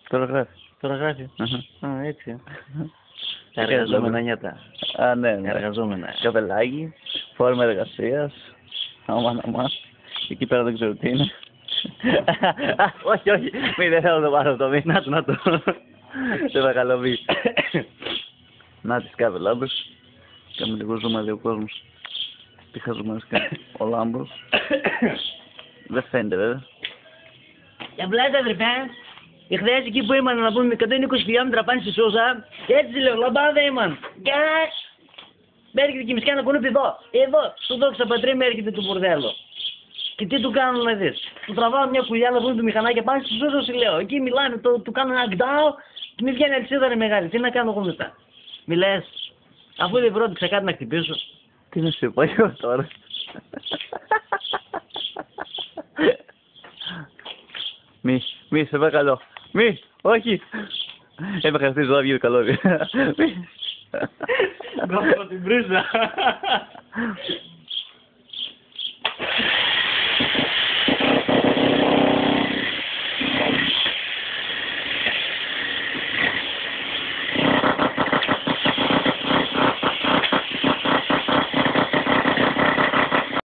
Τώρα γράφει. Τώρα γράφει. Α, έτσι. Τα εργαζόμενα νιάτα. Α, ναι. Εργαζόμενα. Καπελάκι, φόρμα εργασίας. Αμάν. Εκεί πέρα δεν ξέρω τι είναι. Όχι, όχι. Μη, δεν θέλω να το πάρω αυτό. Μη. Να το. Σε παρακαλώ, μη. Να τις κάθε λάμπες. Κάμε λίγο ζούμα, λέει ο κόσμος. Τι χαζομάς κάνει ο Λάμπος. Δεν φαίνεται βέβαια. Για πλάτη αδερφέ, εχθές εκεί που ήμουν να πούμε 120 χιλιόμετρα πάνω στη Σούσα, έτσι λέω, λαμπάδα ήμουν. Με έρχεται και μισκά να κουνούπι εδώ, στο δόξα πατρί με έρχεται το μπουρδέλο. Και τι του κάνω να δεις, του τραβάω μια κουλιά να βγουν του μηχανάκια πάνω στη Σούσα, σου λέω, εκεί μιλάνε, του κάνω ένα γκντάου και μη βγαίνει αλυσίδα ρε μεγάλη, τι να κάνω εγώ μετά. Μη λες, αφού δεν βρώτηξα κάτι να χτυπήσω. Τι να σου πω εγώ τώρα. Μη, σε παρακαλώ. Μη, όχι. Έμαι χαρακτηρίζω να βγει το καλώδιο. Μη. Να την πρίζα.